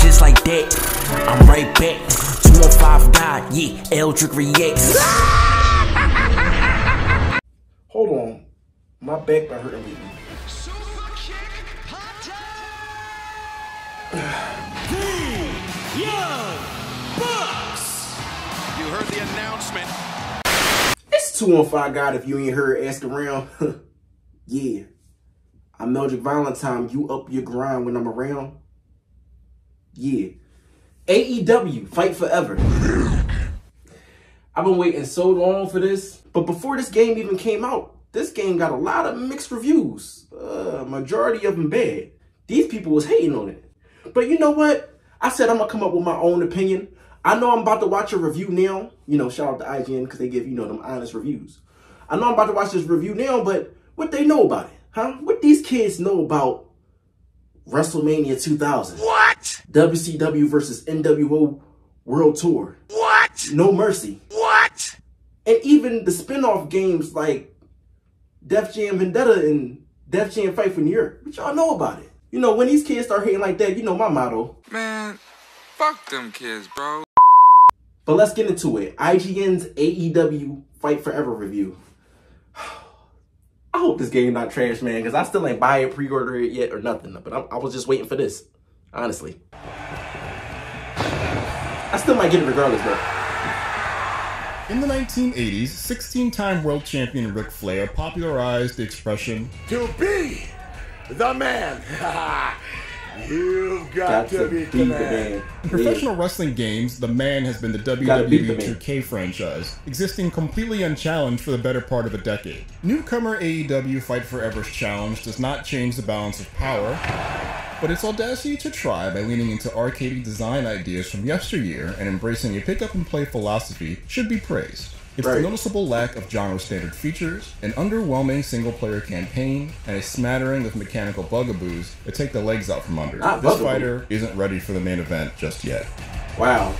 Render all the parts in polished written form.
just like that. I'm right back. 215 God, yeah, Eldric reacts. Hold on. My back been hurting me. The Young Bucks! You heard the announcement. It's 215 God if you ain't heard ask around. Yeah. I'm Eldric Valentine. You up your grind when I'm around? Yeah. AEW Fight Forever. I've been waiting so long for this. But before this game even came out, this game got a lot of mixed reviews. Majority of them bad. These people was hating on it. But you know what? I said I'm going to come up with my own opinion. I know I'm about to watch a review now. You know, shout out to IGN because they give, you know, them honest reviews. I know I'm about to watch this review now, but what they know about it? Huh? What these kids know about WrestleMania 2000? What? WCW versus NWO World Tour. What? No Mercy. What? And even the spin-off games like Def Jam Vendetta and Def Jam Fight for New York. But y'all know about it. You know, when these kids start hating like that, you know my motto. Man, fuck them kids, bro. But let's get into it. IGN's AEW Fight Forever review. I hope this game not trash, man, because I still ain't buy it, pre-order it yet or nothing. But I was just waiting for this, honestly. I still might get it regardless, though. In the 1980s, 16-time world champion Ric Flair popularized the expression, To be the man. You've got to be the man. In professional wrestling games, the man has been the WWE 2K franchise, existing completely unchallenged for the better part of a decade. Newcomer AEW Fight Forever's challenge does not change the balance of power, but its audacity to try by leaning into arcadey design ideas from yesteryear and embracing a pick-up-and-play philosophy should be praised. Its noticeable lack of genre-standard features, an underwhelming single-player campaign, and a smattering of mechanical bugaboos that take the legs out from under. This fighter isn't ready for the main event just yet. Wow.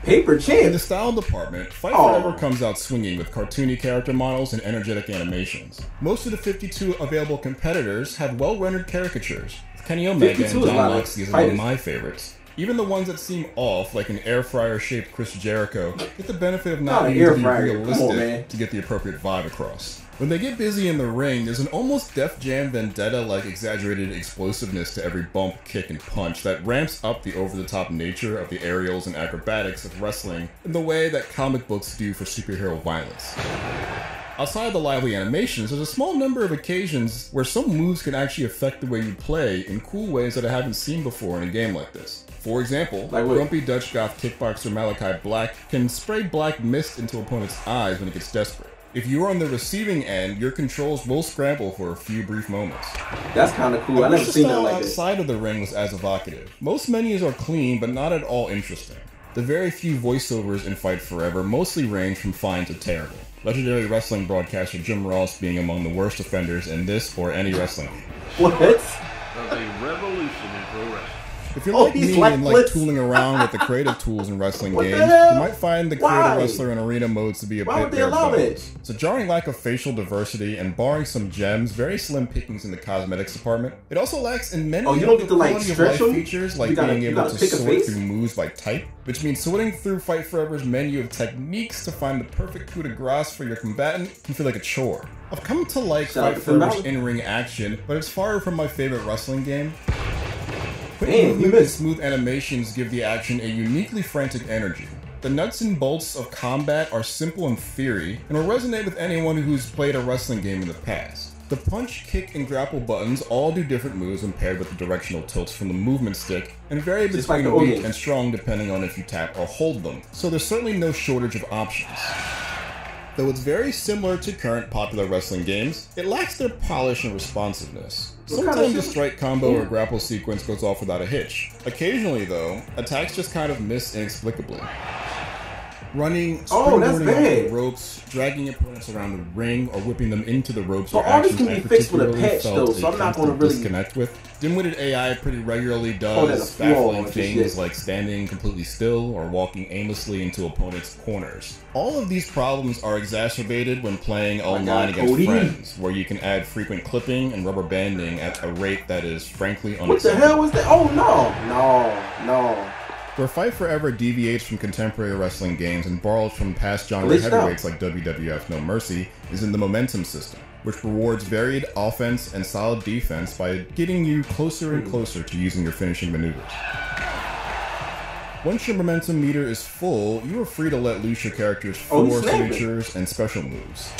Paper champ. In the style department, Fight Forever comes out swinging with cartoony character models and energetic animations. Most of the 52 available competitors have well-rendered caricatures. Kenny Omega and John Moxley is among my favorites. Even the ones that seem off, like an air fryer-shaped Chris Jericho, get the benefit of not needing to be realistic to get the appropriate vibe across. When they get busy in the ring, there's an almost Def Jam Vendetta-like exaggerated explosiveness to every bump, kick, and punch that ramps up the over-the-top nature of the aerials and acrobatics of wrestling in the way that comic books do for superhero violence. Outside of the lively animations, there's a small number of occasions where some moves can actually affect the way you play in cool ways that I haven't seen before in a game like this. For example, grumpy Dutch goth kickboxer Malachi Black can spray black mist into opponents' eyes when it gets desperate. If you're on the receiving end, your controls will scramble for a few brief moments. That's kind of cool. I never seen that like that. Outside of the ring was as evocative. Most menus are clean, but not at all interesting. The very few voiceovers in Fight Forever mostly range from fine to terrible. Legendary wrestling broadcaster Jim Ross being among the worst offenders in this or any wrestling game. What? There's a revolution in pro wrestling. If you're like me and like tooling around with the creative tools in wrestling games, you might find the creative wrestler and arena modes to be a bit bare bones. It's a jarring lack of facial diversity and, barring some gems, very slim pickings in the cosmetics department. It also lacks in many of the quality of life features, like being able to sort through moves by type, which means sorting through Fight Forever's menu of techniques to find the perfect coup de grace for your combatant can feel like a chore. I've come to like Fight Forever's in-ring action, but it's far from my favorite wrestling game. Quick movement and smooth animations give the action a uniquely frantic energy. The nuts and bolts of combat are simple in theory, and will resonate with anyone who's played a wrestling game in the past. The punch, kick, and grapple buttons all do different moves when paired with the directional tilts from the movement stick, and vary between weak and strong depending on if you tap or hold them, so there's certainly no shortage of options. Though it's very similar to current popular wrestling games, it lacks their polish and responsiveness. Sometimes a strike combo or grapple sequence goes off without a hitch. Occasionally, though, attacks just kind of miss inexplicably. Running, Oh, that's springboarding off bad. the ropes, dragging opponents around the ring, or whipping them into the ropes But are all this actions can I be fixed with a particularly patch, felt though, a so I'm not gonna constant really- disconnect with. Dim-witted AI pretty regularly Oh, that's does a flaw baffling with this things shit. like standing completely still or walking aimlessly into opponents' corners. All of these problems are exacerbated when playing online against Cody. friends, where you can add frequent clipping and rubber banding at a rate that is frankly What the unacceptable. hell was that? Oh, no. Where Fight Forever deviates from contemporary wrestling games and borrows from past genre Glitched out. heavyweights like WWF No Mercy is in the momentum system, which rewards varied offense and solid defense by getting you closer and closer to using your finishing maneuvers. Once your momentum meter is full, you are free to let loose your character's Oh, he's four snapping. signatures and special moves.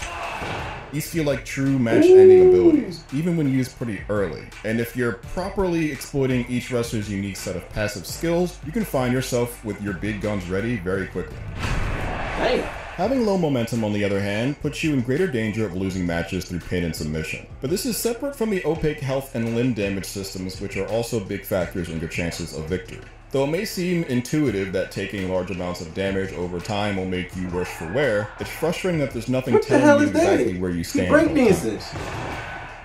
These feel like true match-ending abilities, even when used pretty early. And if you're properly exploiting each wrestler's unique set of passive skills, you can find yourself with your big guns ready very quickly. Damn. Having low momentum, on the other hand, puts you in greater danger of losing matches through pin and submission. But this is separate from the opaque health and limb damage systems, which are also big factors in your chances of victory. Though it may seem intuitive that taking large amounts of damage over time will make you worse for wear, it's frustrating that there's nothing What the hell telling you is that? exactly where you He stand. at all breakdancing. times.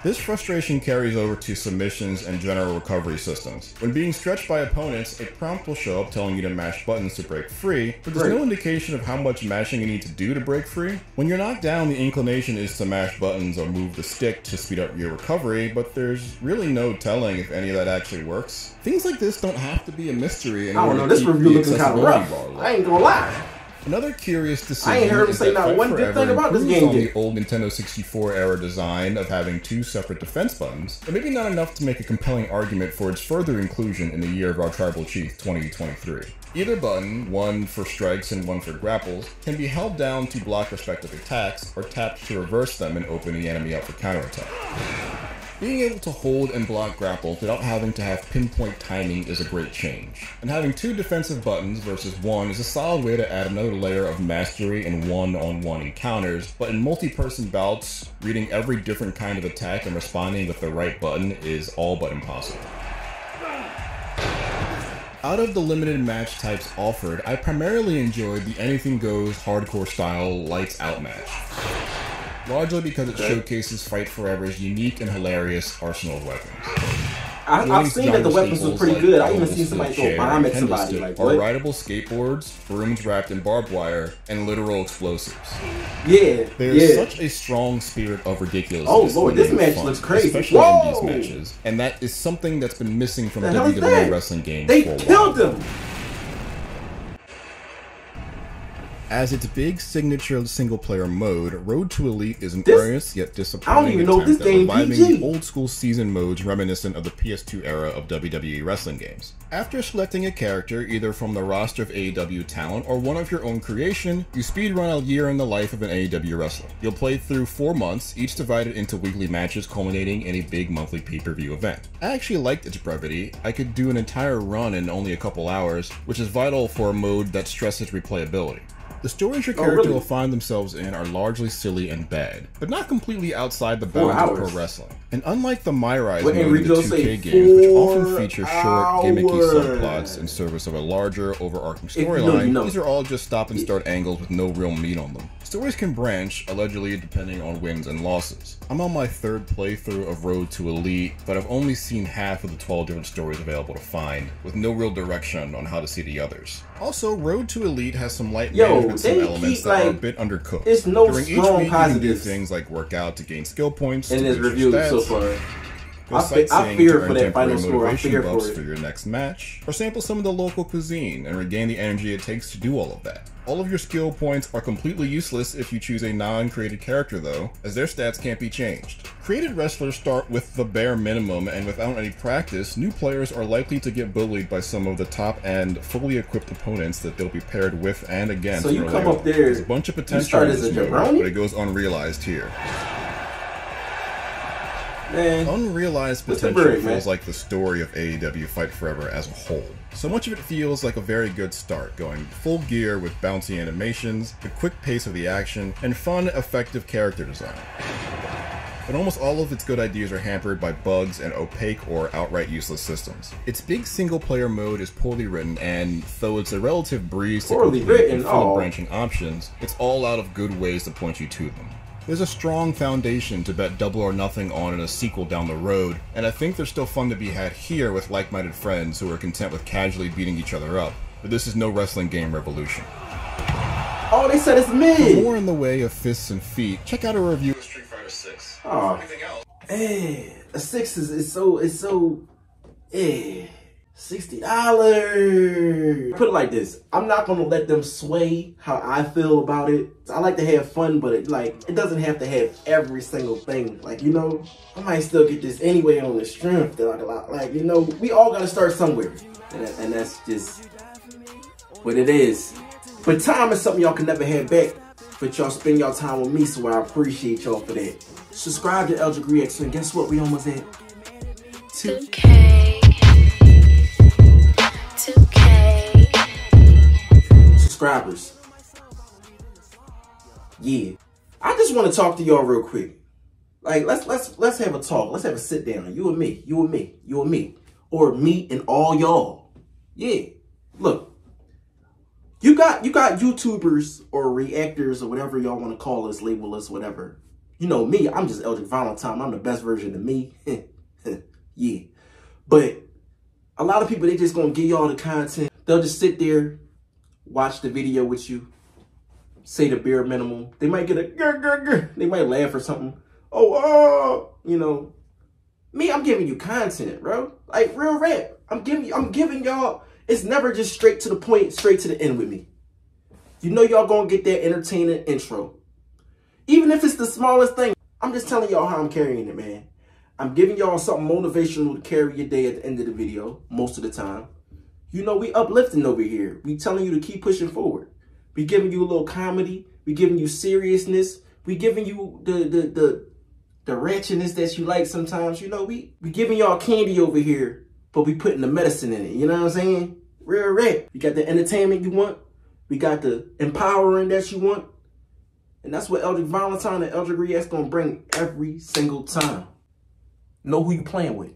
This frustration carries over to submissions and general recovery systems. When being stretched by opponents, a prompt will show up telling you to mash buttons to break free, but there's no indication of how much mashing you need to do to break free. When you're knocked down, the inclination is to mash buttons or move the stick to speed up your recovery, but there's really no telling if any of that actually works. Things like this don't have to be a mystery in I order don't know, to this keep review the looking kind of accessibility rough. bar low. I ain't gonna lie. Another curious decision I ain't heard him is say that not Fight one good Forever thing about this improves game on yet. the old Nintendo 64 era design of having two separate defense buttons, but maybe not enough to make a compelling argument for its further inclusion in the year of our Tribal Chief 2023. Either button, one for strikes and one for grapples, can be held down to block respective attacks or tapped to reverse them and open the enemy up for counterattack. Being able to hold and block grapples without having to have pinpoint timing is a great change. And having two defensive buttons versus one is a solid way to add another layer of mastery in one-on-one encounters, but in multi-person bouts, reading every different kind of attack and responding with the right button is all but impossible. Out of the limited match types offered, I primarily enjoyed the anything goes hardcore style lights out match. Largely because it showcases Fight Forever's unique and hilarious arsenal of weapons. I've seen that the weapons was pretty good. I even seen somebody throw a bomb at somebody. Like, what? rideable skateboards, brooms wrapped in barbed wire, and literal explosives. Yeah, There's yeah. such a strong spirit of ridiculousness. Oh, Lord, in this being match fun, looks crazy. especially Whoa! in these matches, and that is something that's been missing from The hell is WWE that? wrestling games They for a while. killed him. As its big signature single-player mode, Road to Elite is an This- earnest yet disappointing I don't even know attempt this at game reviving PG. the old-school season modes reminiscent of the PS2 era of WWE wrestling games. After selecting a character either from the roster of AEW talent or one of your own creation, you speedrun a year in the life of an AEW wrestler. You'll play through 4 months, each divided into weekly matches culminating in a big monthly pay-per-view event. I actually liked its brevity. I could do an entire run in only a couple hours, which is vital for a mode that stresses replayability. The stories your character really? will find themselves in are largely silly and bad, but not completely outside the 4 bounds of pro hours. wrestling. And unlike the My Rise What mode in the Enrico 2K say, games, which often 4 feature short, gimmicky hours. subplots in service of a larger, overarching you know, storyline, you know. these are all just stop-and-start angles with no real meat on them. Stories can branch, allegedly depending on wins and losses. I'm on my 3rd playthrough of Road to Elite, but I've only seen half of the 12 different stories available to find, with no real direction on how to see the others. Also, Road to Elite has some light management they elements keep, that are a like, bit undercooked. it's no During each strong week, you can do positives things like work out to gain skill points, in to this boost your review so stats, far. go I sightseeing fear to for earn that temporary final score. I motivation fear buffs for for it. your next match, or sample some of the local cuisine and regain the energy it takes to do all of that. All of your skill points are completely useless if you choose a non-created character though, as their stats can't be changed. Created wrestlers start with the bare minimum, and without any practice, new players are likely to get bullied by some of the top-end, fully equipped opponents that they'll be paired with and against. So you early come on. up there, There's a bunch of you potential start in as this a mode, jabroni? but it goes unrealized here. Man, Unrealized What's the potential break, man? feels like the story of AEW Fight Forever as a whole. So much of it feels like a very good start, going full gear with bouncy animations, the quick pace of the action, and fun, effective character design. but almost all of its good ideas are hampered by bugs and opaque or outright useless systems. Its big single-player mode is poorly written, and though it's a relative breeze to complete and full of branching options, it's all out of good ways to point you to them. There's a strong foundation to bet double or nothing on in a sequel down the road, and I think there's still fun to be had here with like-minded friends who are content with casually beating each other up, but this is no wrestling game revolution. Oh, they said it's mid! For more in the way of fists and feet, check out a review of Street Fighter 6. Oh. Anything else? A 6 is so $60. Put it like this, I'm not gonna let them sway how I feel about it. I like to have fun, but it doesn't have to have every single thing. Like, you know, I might still get this anyway on the strength. Like, you know, we all gotta start somewhere. And that's just what it is. But time is something y'all can never have back. But y'all spend y'all time with me, so I appreciate y'all for that. Subscribe to Eldric Reacts, and guess what? We almost at 2K. 2K. Subscribers. Yeah. I just want to talk to y'all real quick. Like, let's have a talk. Let's have a sit down. You and me. You and me. You and me. Or me and all y'all. Yeah. Look. You got YouTubers or reactors or whatever y'all want to call us, label us, whatever. You know me, I'm just Eldric Valentine. I'm the best version of me. Yeah. But a lot of people, they just gonna give y'all the content. They'll just sit there, watch the video with you, say the bare minimum. They might get a grr, grr, grr. They might laugh or something. Oh, you know. Me, I'm giving you content, bro. Like real rap. I'm giving y'all. It's never just straight to the point, straight to the end with me. You know y'all gonna get that entertaining intro. Even if it's the smallest thing, I'm just telling y'all how I'm carrying it, man. I'm giving y'all something motivational to carry your day at the end of the video, most of the time. You know, we uplifting over here. We telling you to keep pushing forward. We giving you a little comedy. We giving you seriousness. We giving you the ratchetness that you like sometimes. You know, we giving y'all candy over here, but we putting the medicine in it. You know what I'm saying? Real rap. You got the entertainment you want. We got the empowering that you want. And that's what Eldric Valentine and Eldric Reacts gonna bring every single time. Know who you playing with.